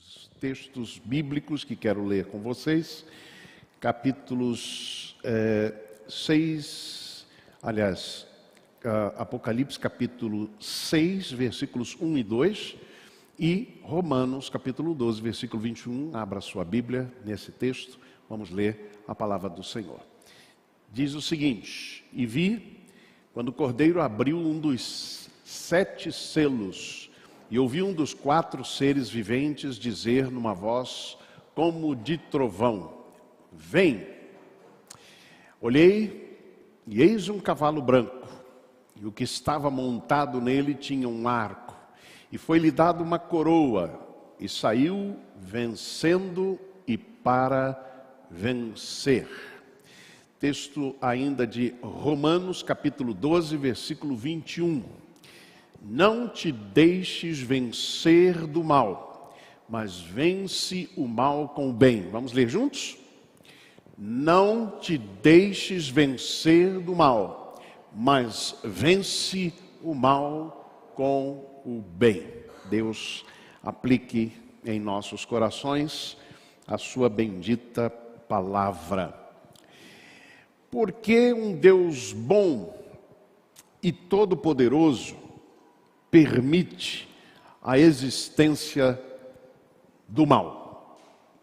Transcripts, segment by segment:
os textos bíblicos que quero ler com vocês, capítulos 6, aliás, Apocalipse capítulo 6, versículos 1 e 2, e Romanos capítulo 12, versículo 21. Abra sua Bíblia nesse texto, vamos ler a palavra do Senhor. Diz o seguinte: e vi, quando o Cordeiro abriu um dos 7 selos, e ouvi um dos 4 seres viventes dizer numa voz como de trovão: vem! Olhei, e eis um cavalo branco, e o que estava montado nele tinha um arco, e foi-lhe dado uma coroa, e saiu vencendo e para vencer. Texto ainda de Romanos capítulo 12, versículo 21. Não te deixes vencer do mal, mas vence o mal com o bem. Vamos ler juntos? Não te deixes vencer do mal, mas vence o mal com o bem. Deus aplique em nossos corações a sua bendita palavra. Porque um Deus bom e todo-poderoso permite a existência do mal?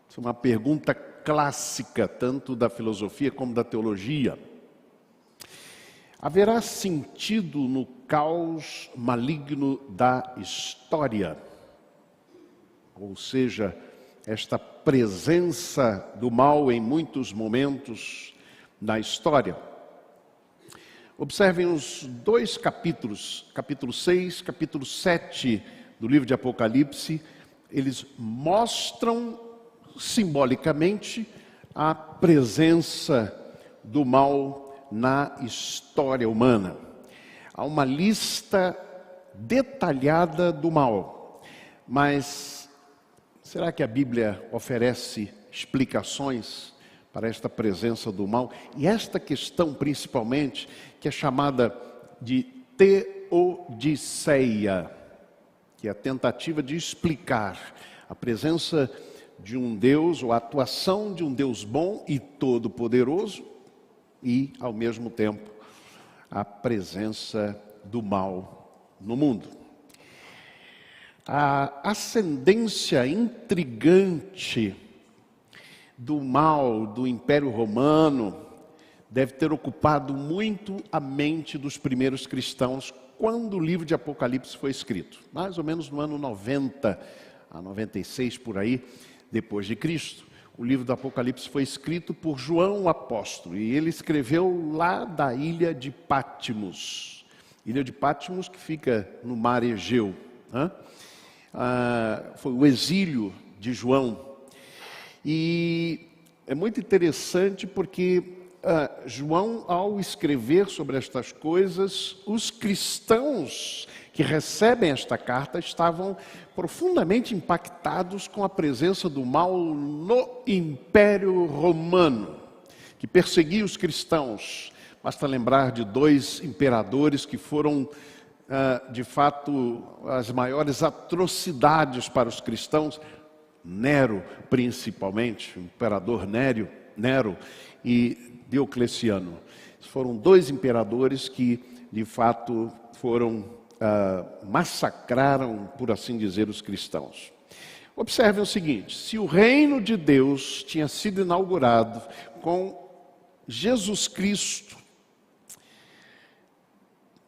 Essa é uma pergunta clássica, tanto da filosofia como da teologia. Haverá sentido no caos maligno da história? Ou seja, esta presença do mal em muitos momentos na história? Observem os 2 capítulos, capítulo 6, capítulo 7 do livro de Apocalipse. Eles mostram simbolicamente a presença do mal na história humana. Há uma lista detalhada do mal, mas será que a Bíblia oferece explicações para esta presença do mal? E esta questão principalmente, que é chamada de teodiceia, que é a tentativa de explicar a presença de um Deus, ou a atuação de um Deus bom e todo-poderoso, e ao mesmo tempo a presença do mal no mundo. A ascendência intrigante do mal do Império Romano deve ter ocupado muito a mente dos primeiros cristãos quando o livro de Apocalipse foi escrito, mais ou menos no ano 90 a 96 por aí, depois de Cristo. O livro do Apocalipse foi escrito por João o apóstolo, e ele escreveu lá da ilha de Patmos. Ilha de Patmos, que fica no mar Egeu, né? Foi o exílio de João. E é muito interessante porque João, ao escrever sobre estas coisas, os cristãos que recebem esta carta estavam profundamente impactados com a presença do mal no Império Romano, que perseguia os cristãos. Basta lembrar de 2 imperadores que foram, de fato, as maiores atrocidades para os cristãos. Nero, principalmente, o imperador Nero e Diocleciano. Foram 2 imperadores que, de fato, massacraram, por assim dizer, os cristãos. Observem o seguinte: se o reino de Deus tinha sido inaugurado com Jesus Cristo,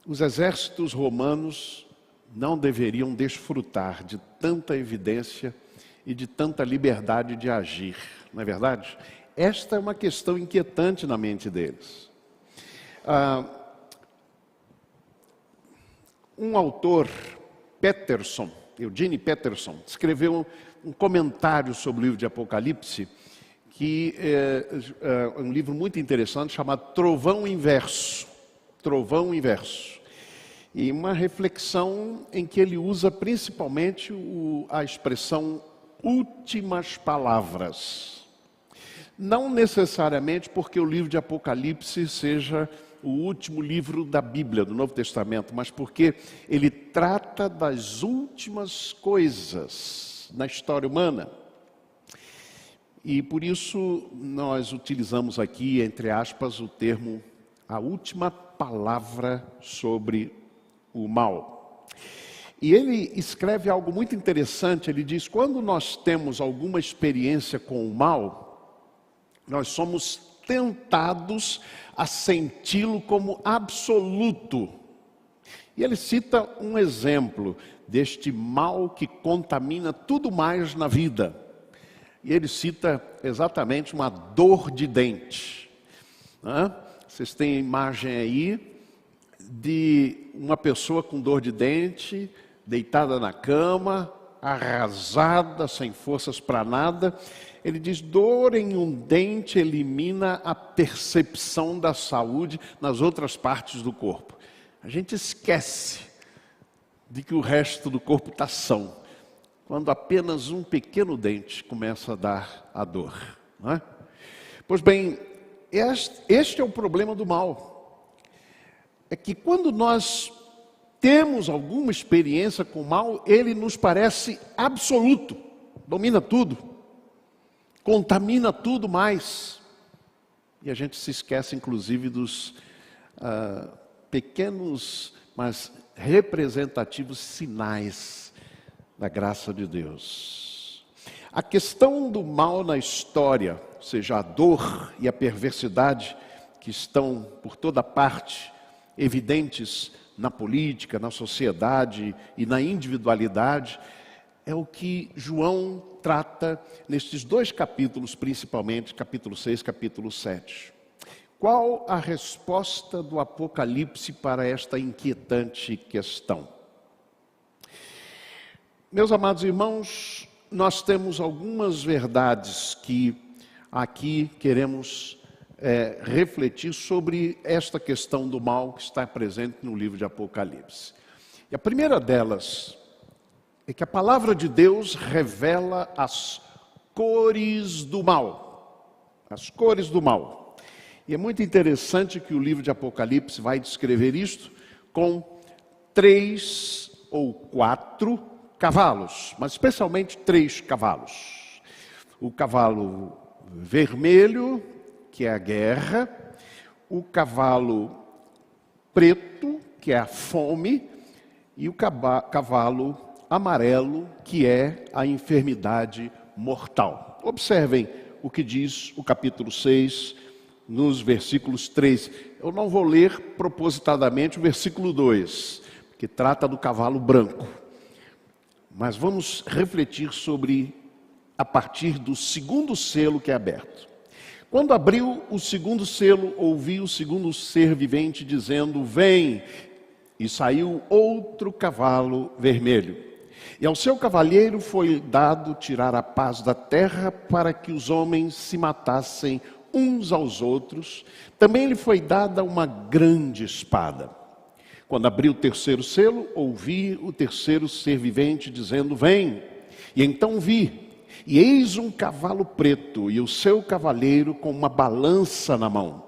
os exércitos romanos não deveriam desfrutar de tanta evidência e de tanta liberdade de agir, não é verdade? Esta é uma questão inquietante na mente deles. Um autor, Eugene Peterson, escreveu um comentário sobre o livro de Apocalipse, que é um livro muito interessante, chamado Trovão Inverso. Trovão Inverso. E uma reflexão em que ele usa principalmente a expressão últimas palavras. Não necessariamente porque o livro de Apocalipse seja o último livro da Bíblia, do Novo Testamento, mas porque ele trata das últimas coisas na história humana. E por isso nós utilizamos aqui, entre aspas, o termo a última palavra sobre o mal. E ele escreve algo muito interessante, ele diz: quando nós temos alguma experiência com o mal, nós somos tentados a senti-lo como absoluto. E ele cita um exemplo deste mal que contamina tudo mais na vida. E ele cita exatamente uma dor de dente. Vocês têm a imagem aí de uma pessoa com dor de dente, deitada na cama, arrasada, sem forças para nada. Ele diz: dor em um dente elimina a percepção da saúde nas outras partes do corpo. A gente esquece de que o resto do corpo está são, quando apenas um pequeno dente começa a dar a dor. Não é? Pois bem, este é o problema do mal. É que quando nós temos alguma experiência com o mal, ele nos parece absoluto, domina tudo, contamina tudo mais. E a gente se esquece, inclusive, dos pequenos, mas representativos sinais da graça de Deus. A questão do mal na história, ou seja, a dor e a perversidade que estão por toda parte, evidentes na política, na sociedade e na individualidade, é o que João trata nestes dois capítulos, principalmente, capítulo 6, capítulo 7. Qual a resposta do Apocalipse para esta inquietante questão? Meus amados irmãos, nós temos algumas verdades que aqui queremos refletir sobre esta questão do mal que está presente no livro de Apocalipse. E a primeira delas é que a palavra de Deus revela as cores do mal. As cores do mal. E é muito interessante que o livro de Apocalipse vai descrever isto com 3 ou 4 cavalos, mas especialmente 3 cavalos. O cavalo vermelho, que é a guerra, o cavalo preto, que é a fome, e o cavalo amarelo, que é a enfermidade mortal. Observem o que diz o capítulo 6, nos versículos 3. Eu não vou ler propositadamente o versículo 2, que trata do cavalo branco. Mas vamos refletir sobre, a partir do segundo selo que é aberto. Quando abriu o segundo selo, ouvi o segundo ser vivente dizendo: vem! E saiu outro cavalo vermelho. E ao seu cavalheiro foi dado tirar a paz da terra, para que os homens se matassem uns aos outros. Também lhe foi dada uma grande espada. Quando abriu o terceiro selo, ouvi o terceiro ser vivente dizendo: vem! E então vi, e eis um cavalo preto, e o seu cavaleiro com uma balança na mão.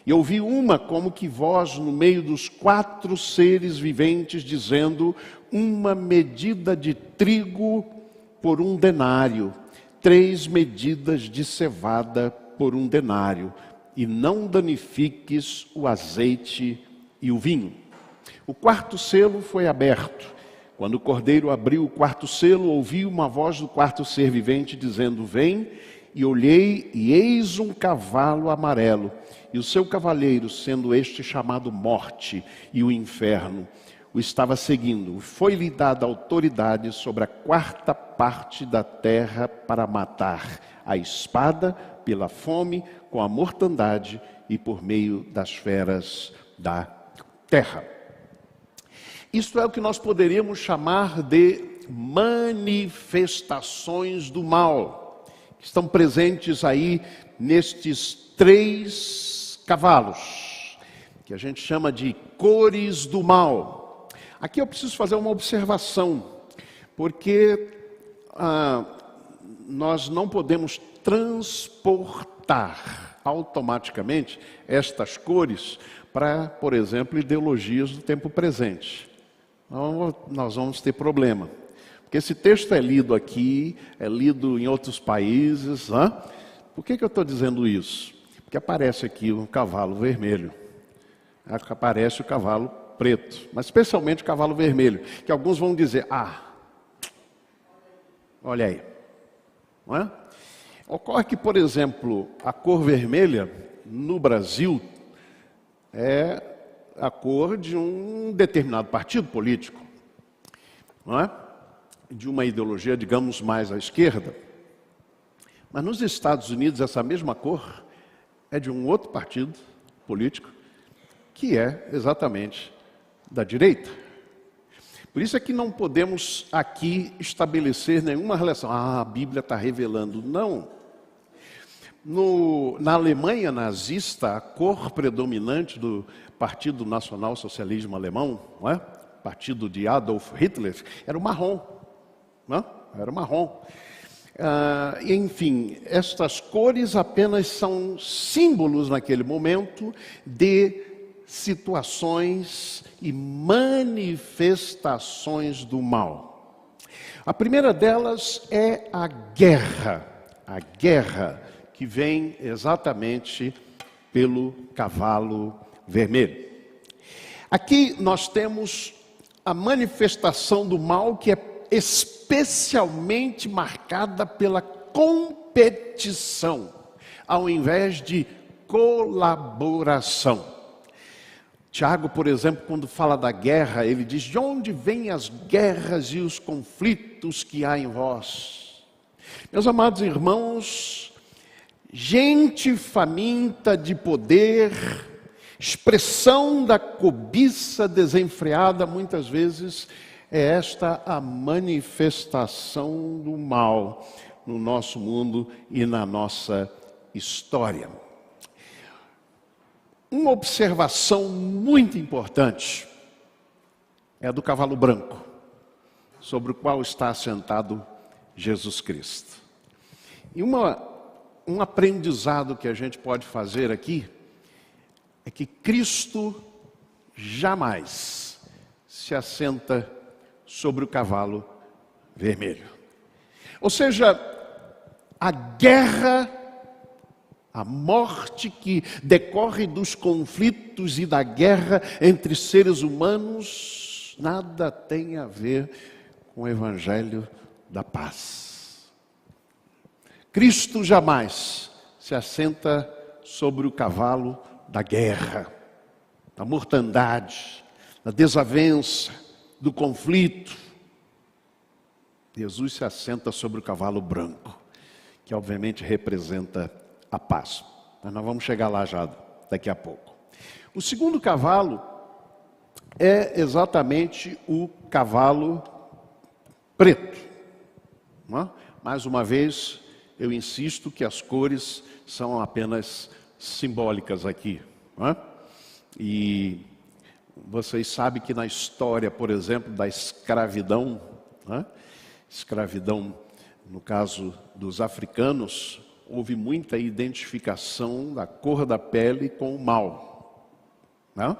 E ouvi uma como que voz no meio dos 4 seres viventes, dizendo: uma medida de trigo por 1 denário, 3 medidas de cevada por 1 denário, e não danifiques o azeite e o vinho. O quarto selo foi aberto. Quando o cordeiro abriu o quarto selo, ouvi uma voz do quarto ser vivente dizendo: vem! E olhei, e eis um cavalo amarelo, e o seu cavaleiro, sendo este chamado Morte e o Inferno, o estava seguindo. Foi-lhe dada autoridade sobre a 4ª parte da terra para matar a espada, pela fome, com a mortandade e por meio das feras da terra. Isto é o que nós poderíamos chamar de manifestações do mal, que estão presentes aí nestes 3 cavalos, que a gente chama de cores do mal. Aqui eu preciso fazer uma observação, porque nós não podemos transportar automaticamente estas cores para, por exemplo, ideologias do tempo presente. Então, nós vamos ter problema. Porque esse texto é lido aqui, é lido em outros países. Por que eu estou dizendo isso? Porque aparece aqui um cavalo vermelho, aparece o cavalo preto, mas especialmente o cavalo vermelho, que alguns vão dizer, olha aí. Não é? Ocorre que, por exemplo, a cor vermelha no Brasil é a cor de um determinado partido político, não é? De uma ideologia, digamos, mais à esquerda. Mas nos Estados Unidos, essa mesma cor é de um outro partido político, que é exatamente da direita. Por isso é que não podemos aqui estabelecer nenhuma relação. A Bíblia está revelando. Não. Na Alemanha nazista, a cor predominante do Partido Nacional Socialismo Alemão, não é? Partido de Adolf Hitler, era o marrom. Não? Era o marrom. Enfim, estas cores apenas são símbolos naquele momento de situações e manifestações do mal. A primeira delas é a guerra que vem exatamente pelo cavalo vermelho. Aqui nós temos a manifestação do mal que é especialmente marcada pela competição, ao invés de colaboração. Tiago, por exemplo, quando fala da guerra, ele diz: de onde vêm as guerras e os conflitos que há em vós? Meus amados irmãos, gente faminta de poder, expressão da cobiça desenfreada, muitas vezes é esta a manifestação do mal no nosso mundo e na nossa história. Uma observação muito importante é a do cavalo branco, sobre o qual está assentado Jesus Cristo. E um aprendizado que a gente pode fazer aqui é que Cristo jamais se assenta sobre o cavalo vermelho. Ou seja, a guerra, a morte que decorre dos conflitos e da guerra entre seres humanos, nada tem a ver com o evangelho da paz. Cristo jamais se assenta sobre o cavalo da guerra, da mortandade, da desavença, do conflito. Jesus se assenta sobre o cavalo branco, que obviamente representa a paz. Mas nós vamos chegar lá já daqui a pouco. O segundo cavalo é exatamente o cavalo preto. Não é? Mais uma vez, eu insisto que as cores são apenas simbólicas aqui. Não é? E vocês sabem que na história, por exemplo, da escravidão, né? Escravidão, no caso dos africanos, houve muita identificação da cor da pele com o mal, né?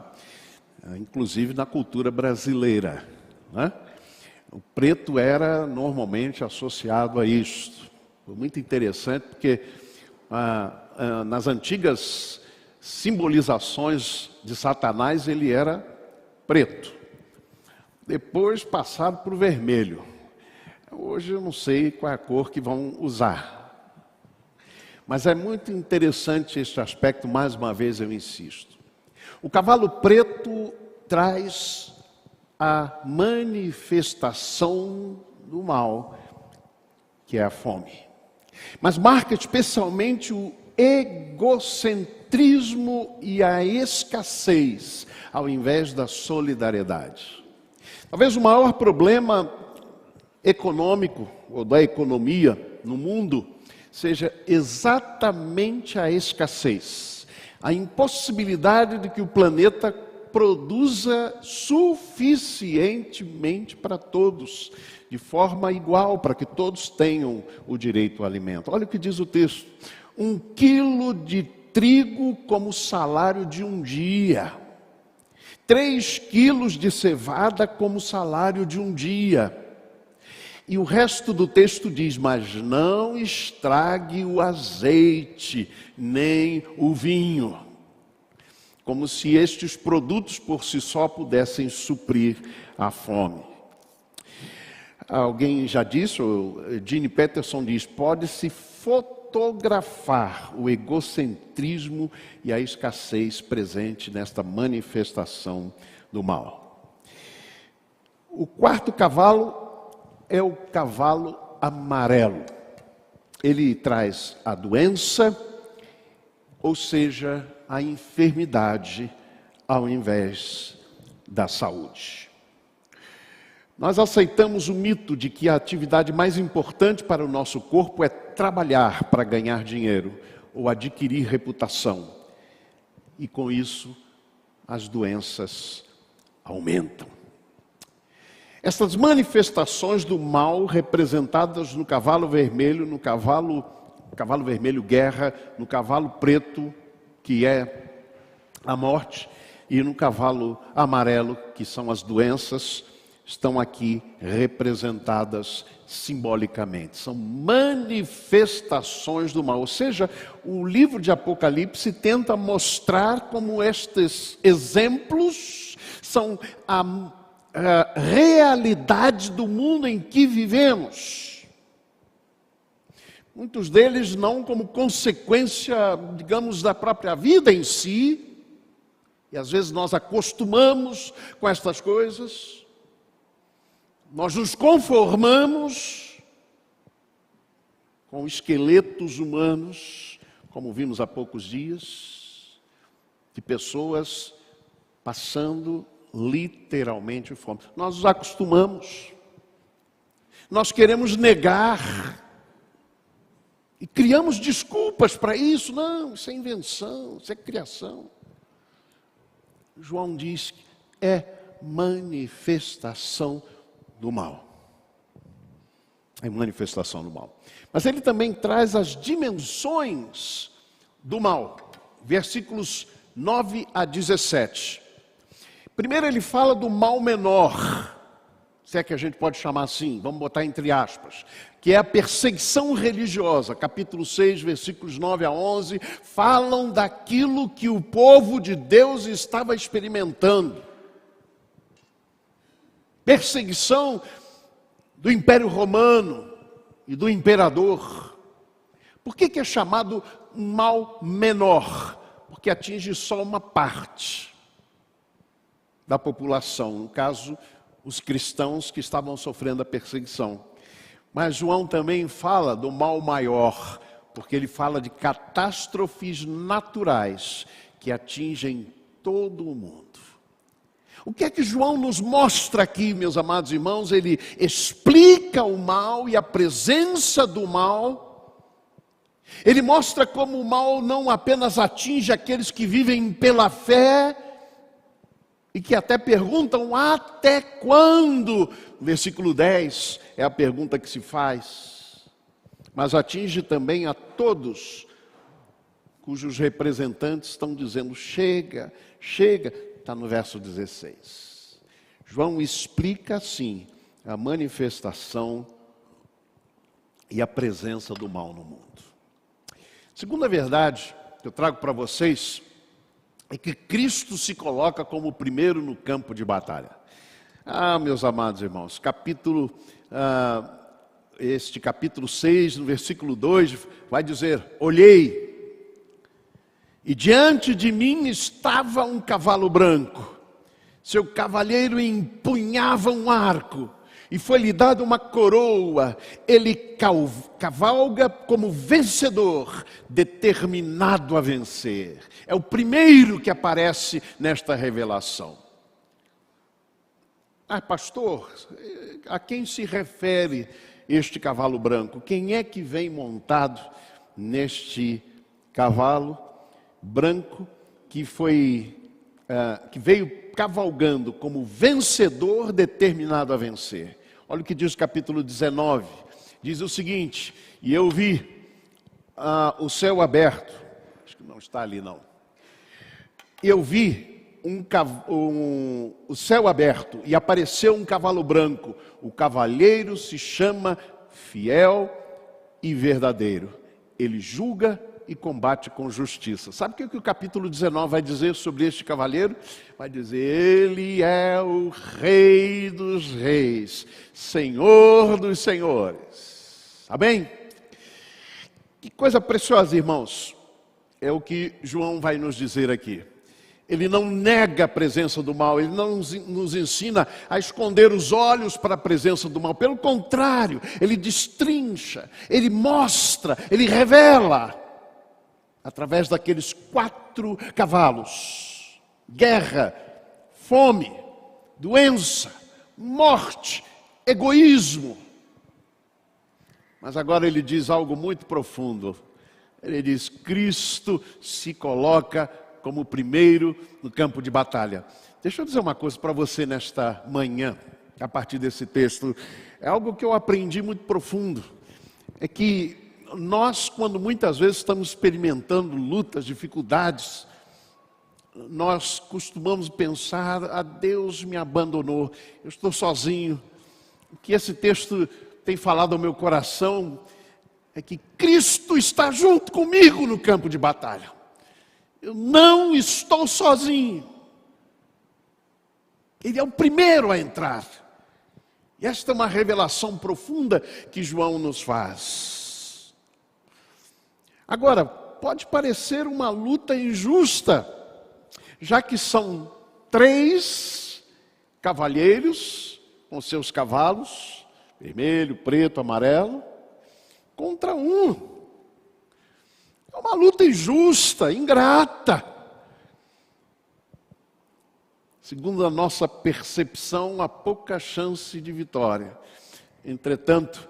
Inclusive na cultura brasileira, né? O preto era normalmente associado a isto. Foi muito interessante porque nas antigas simbolizações de Satanás ele era preto. Depois passaram para o vermelho. Hoje eu não sei qual é a cor que vão usar. Mas é muito interessante este aspecto, mais uma vez eu insisto. O cavalo preto traz a manifestação do mal, que é a fome. Mas marca especialmente o egocentrismo e a escassez, ao invés da solidariedade. Talvez o maior problema econômico, ou da economia no mundo, seja exatamente a escassez. A impossibilidade de que o planeta produza suficientemente para todos, de forma igual, para que todos tenham o direito ao alimento. Olha o que diz o texto: 1 quilo de trigo como salário de um dia, 3 quilos de cevada como salário de um dia. E o resto do texto diz: mas não estrague o azeite, nem o vinho. Como se estes produtos por si só pudessem suprir a fome. Alguém já disse, o Gene Peterson diz, pode-se fotografar o egocentrismo e a escassez presente nesta manifestação do mal. O quarto cavalo é o cavalo amarelo. Ele traz a doença, ou seja, a enfermidade, ao invés da saúde. Nós aceitamos o mito de que a atividade mais importante para o nosso corpo é trabalhar para ganhar dinheiro ou adquirir reputação. E com isso, as doenças aumentam. Essas manifestações do mal representadas no cavalo vermelho, no cavalo vermelho guerra, no cavalo preto, que é a morte, e no cavalo amarelo, que são as doenças, estão aqui representadas simbolicamente. São manifestações do mal. Ou seja, o livro de Apocalipse tenta mostrar como estes exemplos são a realidade do mundo em que vivemos. Muitos deles não como consequência, digamos, da própria vida em si. E às vezes nós acostumamos com estas coisas. Nós nos conformamos com esqueletos humanos, como vimos há poucos dias, de pessoas passando literalmente fome. Nós nos acostumamos. Nós queremos negar. E criamos desculpas para isso. Não, isso é invenção, isso é criação. João diz que é manifestação do mal. É manifestação do mal. Mas ele também traz as dimensões do mal. Versículos 9 a 17. Primeiro ele fala do mal menor. Se é que a gente pode chamar assim, vamos botar entre aspas, que é a perseguição religiosa. Capítulo 6, versículos 9 a 11, falam daquilo que o povo de Deus estava experimentando. Perseguição do Império Romano e do imperador. Por que é chamado mal menor? Porque atinge só uma parte da população, no caso, os cristãos que estavam sofrendo a perseguição. Mas João também fala do mal maior, porque ele fala de catástrofes naturais que atingem todo o mundo. O que é que João nos mostra aqui, meus amados irmãos? Ele explica o mal e a presença do mal. Ele mostra como o mal não apenas atinge aqueles que vivem pela fé, e que até perguntam até quando. Versículo 10 é a pergunta que se faz. Mas atinge também a todos cujos representantes estão dizendo chega, chega. Está no verso 16. João explica assim a manifestação e a presença do mal no mundo. Segunda verdade que eu trago para vocês é que Cristo se coloca como o primeiro no campo de batalha. Meus amados irmãos, este capítulo 6, no versículo 2, vai dizer: olhei, e diante de mim estava um cavalo branco. Seu cavalheiro empunhava um arco, e foi-lhe dada uma coroa. Ele cavalga como vencedor, determinado a vencer. É o primeiro que aparece nesta revelação. Pastor, a quem se refere este cavalo branco? Quem é que vem montado neste cavalo branco que veio cavalgando como vencedor determinado a vencer? Olha o que diz o capítulo 19. Diz o seguinte: e eu vi o céu aberto. Acho que não está ali não. Eu vi o céu aberto e apareceu um cavalo branco. O cavaleiro se chama Fiel e Verdadeiro. Ele julga e combate com justiça. Sabe o que o capítulo 19 vai dizer sobre este cavaleiro? Vai dizer: ele é o Rei dos Reis, Senhor dos Senhores. Amém? Que coisa preciosa, irmãos. É o que João vai nos dizer aqui. Ele não nega a presença do mal, ele não nos ensina a esconder os olhos para a presença do mal. Pelo contrário, ele destrincha, ele mostra, ele revela, através daqueles 4 cavalos: guerra, fome, doença, morte, egoísmo. Mas agora ele diz algo muito profundo. Ele diz: Cristo se coloca como o primeiro no campo de batalha. Deixa eu dizer uma coisa para você nesta manhã, a partir desse texto. É algo que eu aprendi muito profundo. É que nós, quando muitas vezes estamos experimentando lutas, dificuldades, nós costumamos pensar: Deus me abandonou, eu estou sozinho. O que esse texto tem falado ao meu coração é que Cristo está junto comigo no campo de batalha. Eu não estou sozinho. Ele é o primeiro a entrar. E esta é uma revelação profunda que João nos faz. Agora, pode parecer uma luta injusta, já que são 3 cavalheiros com seus cavalos, vermelho, preto, amarelo, contra um. É uma luta injusta, ingrata. Segundo a nossa percepção, há pouca chance de vitória. Entretanto,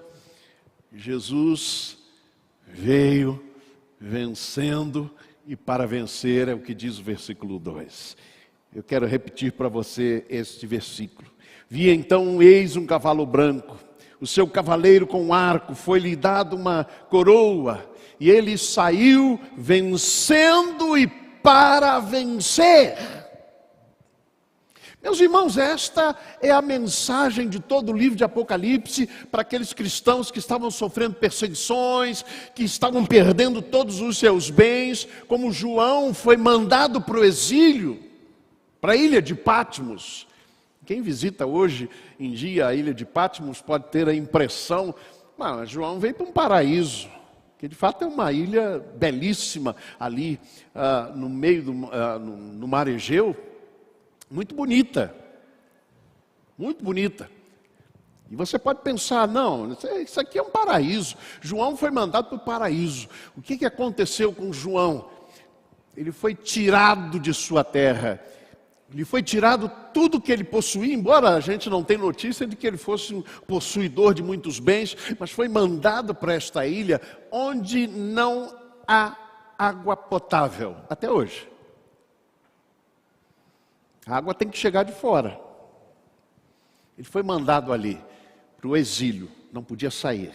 Jesus veio vencendo, e para vencer é o que diz o versículo 2. Eu quero repetir para você este versículo. Vi então, eis um cavalo branco, o seu cavaleiro com arco, foi-lhe dado uma coroa, e ele saiu vencendo e para vencer. Meus irmãos, esta é a mensagem de todo o livro de Apocalipse para aqueles cristãos que estavam sofrendo perseguições, que estavam perdendo todos os seus bens, como João foi mandado para o exílio, para a ilha de Patmos. Quem visita hoje em dia a ilha de Patmos pode ter a impressão: João veio para um paraíso, que de fato é uma ilha belíssima ali no meio no mar Egeu, muito bonita, muito bonita. E você pode pensar: não, isso aqui é um paraíso. João foi mandado para o paraíso. O que aconteceu com João? Ele foi tirado de sua terra. Lhe foi tirado tudo que ele possuía, embora a gente não tenha notícia de que ele fosse um possuidor de muitos bens, mas foi mandado para esta ilha onde não há água potável, até hoje. A água tem que chegar de fora. Ele foi mandado ali, para o exílio, não podia sair.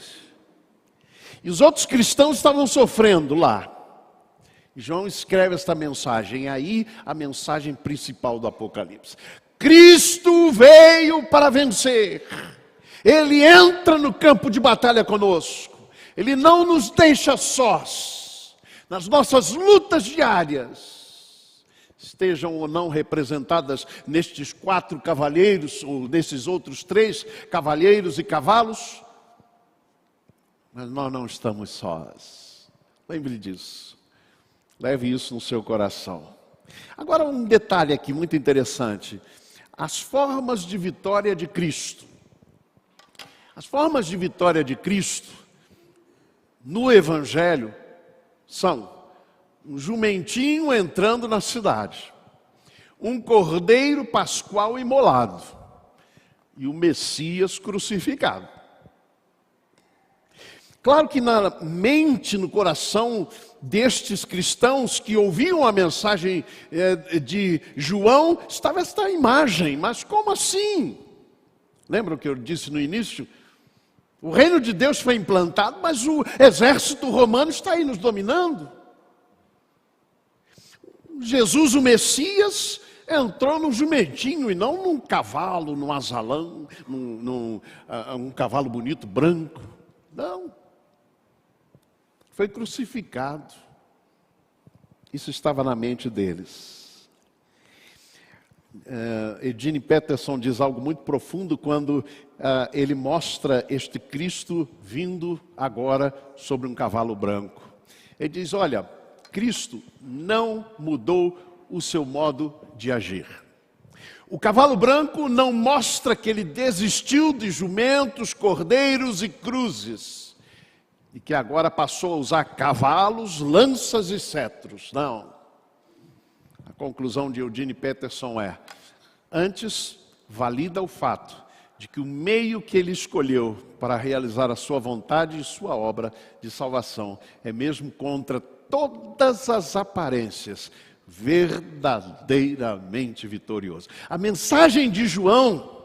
E os outros cristãos estavam sofrendo lá. João escreve esta mensagem, aí a mensagem principal do Apocalipse. Cristo veio para vencer. Ele entra no campo de batalha conosco. Ele não nos deixa sós. Nas nossas lutas diárias, estejam ou não representadas nestes 4 cavaleiros, ou nesses outros 3 cavaleiros e cavalos, mas nós não estamos sós. Lembre disso. Leve isso no seu coração. Agora um detalhe aqui muito interessante. As formas de vitória de Cristo. As formas de vitória de Cristo no Evangelho são um jumentinho entrando na cidade, um cordeiro pascual imolado e o Messias crucificado. Claro que na mente, no coração destes cristãos que ouviam a mensagem de João, estava esta imagem: mas como assim? Lembram que eu disse no início? O reino de Deus foi implantado, mas o exército romano está aí nos dominando. Jesus, o Messias, entrou num jumentinho e não num cavalo, num asalão, um cavalo bonito, branco. Não. Foi crucificado. Isso estava na mente deles. Eugene Peterson diz algo muito profundo quando ele mostra este Cristo vindo agora sobre um cavalo branco. Ele diz, olha, Cristo não mudou o seu modo de agir. O cavalo branco não mostra que ele desistiu de jumentos, cordeiros e cruzes. E que agora passou a usar cavalos, lanças e cetros. Não. A conclusão de Eugene Peterson é, antes valida o fato de que o meio que ele escolheu para realizar a sua vontade e sua obra de salvação é mesmo contra todas as aparências, verdadeiramente vitorioso. A mensagem de João,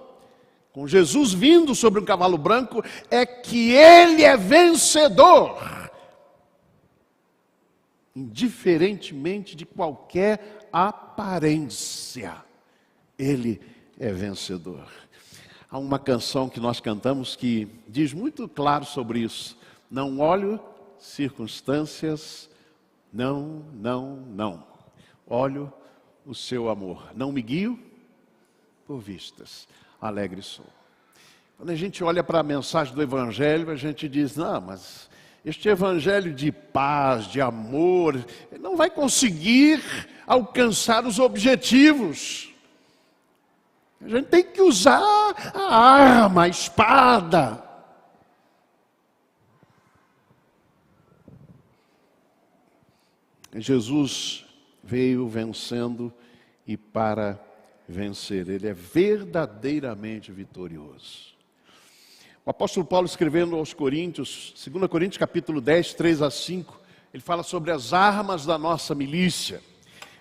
com Jesus vindo sobre um cavalo branco, é que ele é vencedor, indiferentemente de qualquer aparência, ele é vencedor. Há uma canção que nós cantamos que diz muito claro sobre isso. Não olho circunstâncias, não. Olho o seu amor. Não me guio por vistas. Alegre sou. Quando a gente olha para a mensagem do Evangelho, a gente diz, não, mas este Evangelho de paz, de amor, não vai conseguir alcançar os objetivos. A gente tem que usar a arma, a espada. Jesus veio vencendo e para vencer. Ele é verdadeiramente vitorioso. O apóstolo Paulo, escrevendo aos Coríntios, 2 Coríntios capítulo 10, 3-5, ele fala sobre as armas da nossa milícia.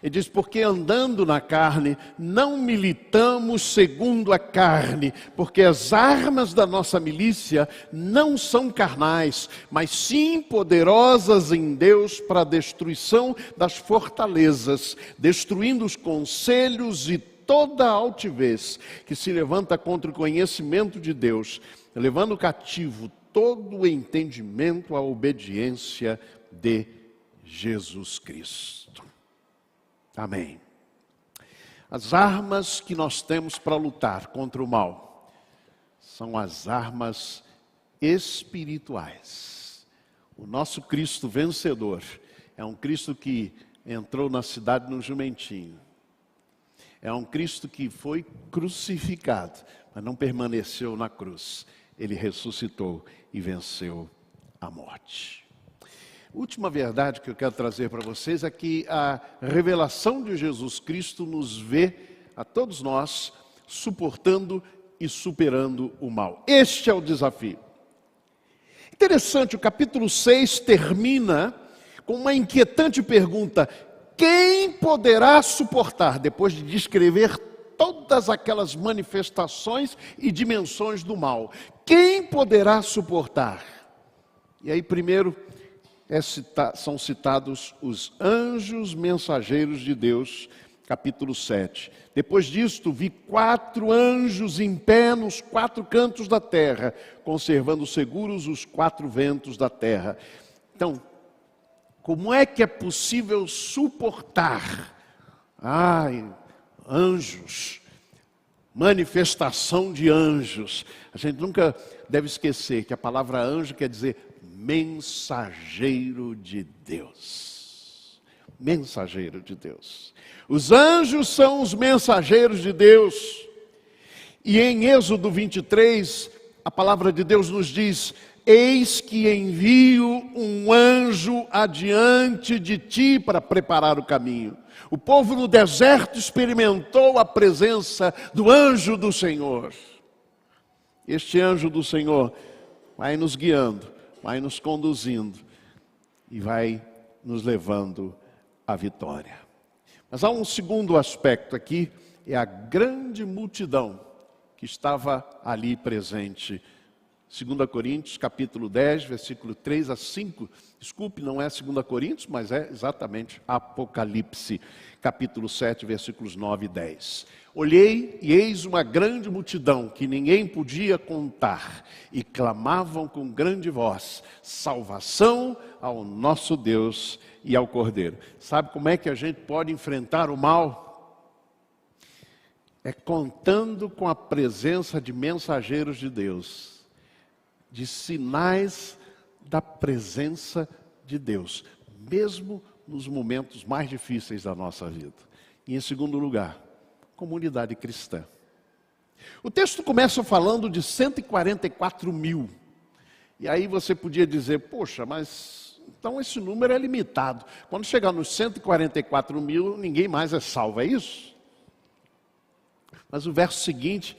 Ele diz, porque andando na carne, não militamos segundo a carne, porque as armas da nossa milícia não são carnais, mas sim poderosas em Deus para a destruição das fortalezas, destruindo os conselhos e toda a altivez que se levanta contra o conhecimento de Deus, levando cativo todo o entendimento à obediência de Jesus Cristo. Amém. As armas que nós temos para lutar contra o mal são as armas espirituais. O nosso Cristo vencedor é um Cristo que entrou na cidade num jumentinho. É um Cristo que foi crucificado, mas não permaneceu na cruz. Ele ressuscitou e venceu a morte. Última verdade que eu quero trazer para vocês é que a revelação de Jesus Cristo nos vê, a todos nós, suportando e superando o mal. Este é o desafio. Interessante, o capítulo 6 termina com uma inquietante pergunta: quem poderá suportar, depois de descrever todas aquelas manifestações e dimensões do mal? Quem poderá suportar? E aí primeiro são citados os anjos mensageiros de Deus, capítulo 7. Depois disto, vi 4 anjos em pé nos 4 cantos da terra, conservando seguros os 4 ventos da terra. Então, como é que é possível suportar? Anjos, manifestação de anjos. A gente nunca deve esquecer que a palavra anjo quer dizer mensageiro de Deus. Mensageiro de Deus. Os anjos são os mensageiros de Deus. E em Êxodo 23, a palavra de Deus nos diz: eis que envio um anjo adiante de ti para preparar o caminho. O povo no deserto experimentou a presença do anjo do Senhor. Este anjo do Senhor vai nos guiando, vai nos conduzindo e vai nos levando à vitória. Mas há um segundo aspecto aqui, é a grande multidão que estava ali presente, 2 Coríntios, capítulo 10, versículo 3 a 5. Desculpe, não é 2 Coríntios, mas é exatamente Apocalipse, capítulo 7, versículos 9 e 10. Olhei e eis uma grande multidão que ninguém podia contar, e clamavam com grande voz: salvação ao nosso Deus e ao Cordeiro. Sabe como é que a gente pode enfrentar o mal? É contando com a presença de mensageiros de Deus, de sinais da presença de Deus, mesmo nos momentos mais difíceis da nossa vida. E em segundo lugar, comunidade cristã. O texto começa falando de 144 mil. E aí você podia dizer, poxa, mas então esse número é limitado. Quando chegar nos 144 mil, ninguém mais é salvo, é isso? Mas o verso seguinte,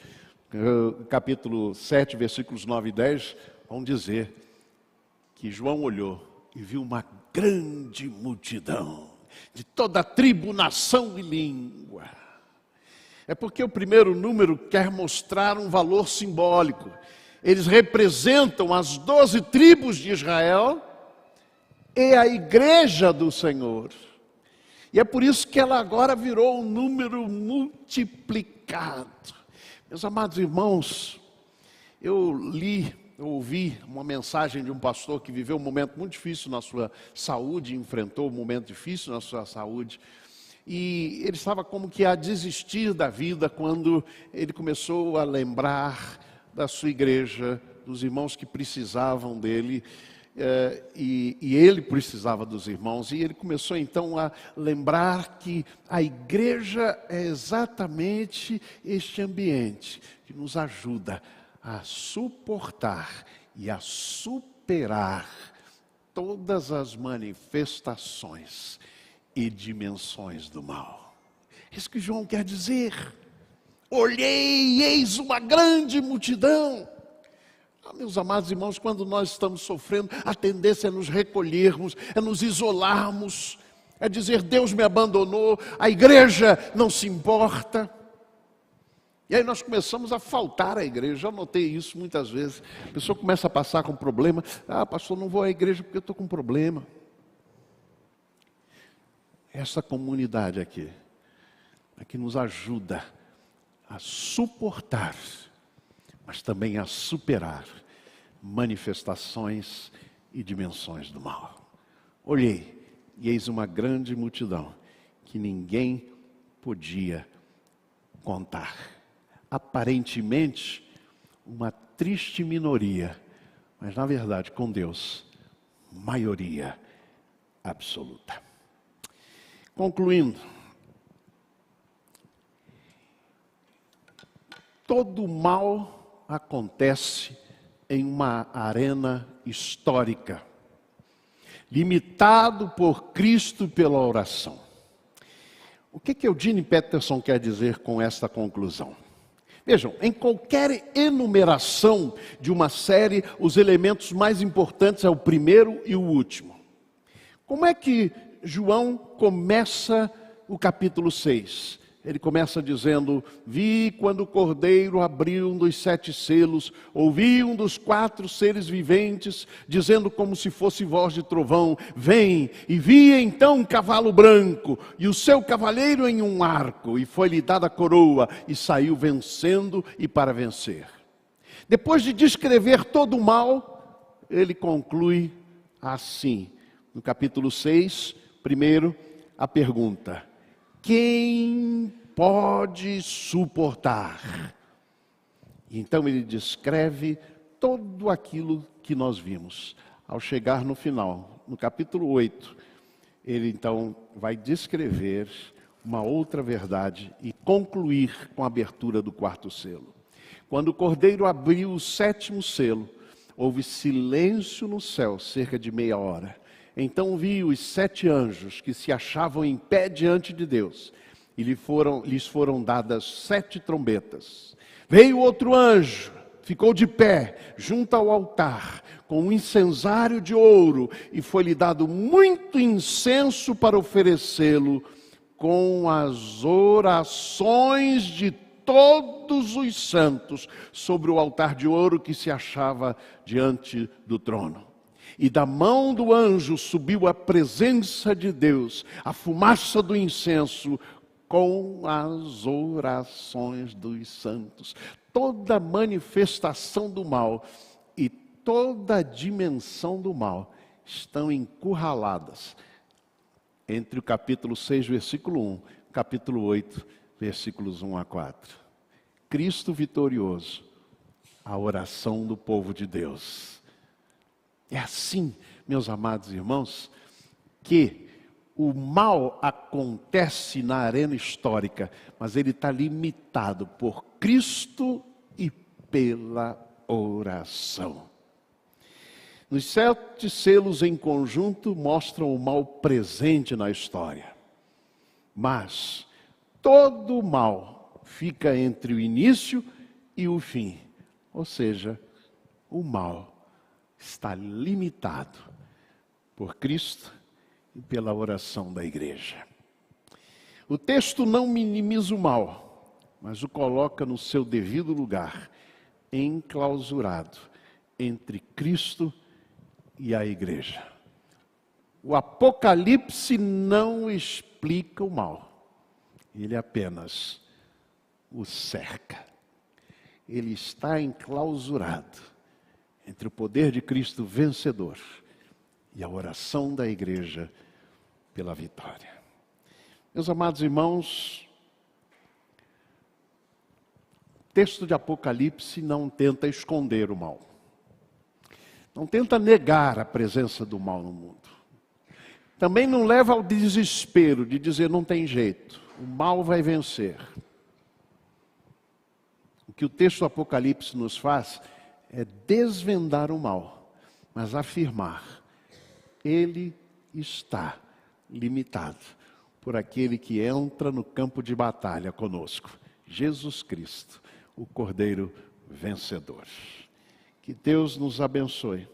capítulo 7, versículos 9 e 10, vão dizer que João olhou e viu uma grande multidão, de toda tribo, nação e língua. É porque o primeiro número quer mostrar um valor simbólico. Eles representam as 12 tribos de Israel e a igreja do Senhor. E é por isso que ela agora virou um número multiplicado. Meus amados irmãos, eu ouvi uma mensagem de um pastor que viveu um momento muito difícil na sua saúde, enfrentou um momento difícil na sua saúde, e ele estava como que a desistir da vida quando ele começou a lembrar da sua igreja, dos irmãos que precisavam dele, e ele precisava dos irmãos, e ele começou então a lembrar que a igreja é exatamente este ambiente que nos ajuda a suportar e a superar todas as manifestações e dimensões do mal. É isso que João quer dizer. Olhei e eis uma grande multidão. Meus amados irmãos, quando nós estamos sofrendo, a tendência é nos recolhermos, é nos isolarmos, é dizer, Deus me abandonou, a igreja não se importa. E aí nós começamos a faltar à igreja. Já notei isso muitas vezes. A pessoa começa a passar com problema. Pastor, não vou à igreja porque eu estou com problema. Essa comunidade aqui é que nos ajuda a suportar, mas também a superar manifestações e dimensões do mal. Olhei, e eis uma grande multidão que ninguém podia contar. Aparentemente, uma triste minoria, mas na verdade, com Deus, maioria absoluta. Concluindo, todo mal acontece em uma arena histórica, limitado por Cristo pela oração. O que Eugene Peterson quer dizer com esta conclusão? Vejam, em qualquer enumeração de uma série, os elementos mais importantes é o primeiro e o último. Como é que João começa o capítulo 6? Ele começa dizendo, vi quando o cordeiro abriu um dos 7 selos, ouvi um dos 4 seres viventes, dizendo como se fosse voz de trovão, vem, e vi então um cavalo branco, e o seu cavaleiro em um arco, e foi-lhe dada a coroa, e saiu vencendo e para vencer. Depois de descrever todo o mal, ele conclui assim, no capítulo 6, primeiro, a pergunta, quem pode suportar? Então ele descreve tudo aquilo que nós vimos. Ao chegar no final, no capítulo 8, ele então vai descrever uma outra verdade e concluir com a abertura do 4º selo. Quando o cordeiro abriu o 7º selo, houve silêncio no céu, cerca de meia hora. Então vi os 7 anjos que se achavam em pé diante de Deus, e lhes foram dadas 7 trombetas. Veio outro anjo, ficou de pé, junto ao altar, com um incensário de ouro, e foi-lhe dado muito incenso para oferecê-lo com as orações de todos os santos sobre o altar de ouro que se achava diante do trono. E da mão do anjo subiu a presença de Deus, a fumaça do incenso, com as orações dos santos. Toda manifestação do mal e toda dimensão do mal estão encurraladas entre o capítulo 6, versículo 1, capítulo 8, versículos 1 a 4. Cristo vitorioso, a oração do povo de Deus. É assim, meus amados irmãos, que o mal acontece na arena histórica, mas ele está limitado por Cristo e pela oração. Os 7 selos em conjunto mostram o mal presente na história. Mas todo o mal fica entre o início e o fim. Ou seja, o mal está limitado por Cristo e pela oração da igreja. O texto não minimiza o mal, mas o coloca no seu devido lugar, enclausurado entre Cristo e a igreja. O Apocalipse não explica o mal, ele apenas o cerca. Ele está enclausurado entre o poder de Cristo vencedor e a oração da igreja pela vitória. Meus amados irmãos, o texto de Apocalipse não tenta esconder o mal. Não tenta negar a presença do mal no mundo. Também não leva ao desespero de dizer não tem jeito, o mal vai vencer. O que o texto do Apocalipse nos faz é desvendar o mal, mas afirmar, ele está limitado por aquele que entra no campo de batalha conosco, Jesus Cristo, o Cordeiro vencedor. Que Deus nos abençoe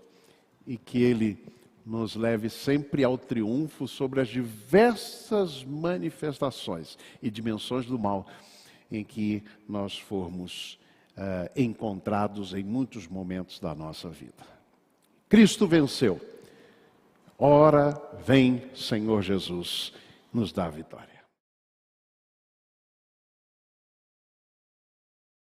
e que Ele nos leve sempre ao triunfo sobre as diversas manifestações e dimensões do mal em que nós formos encontrados em muitos momentos da nossa vida. Cristo venceu. Ora, vem, Senhor Jesus, nos dá a vitória.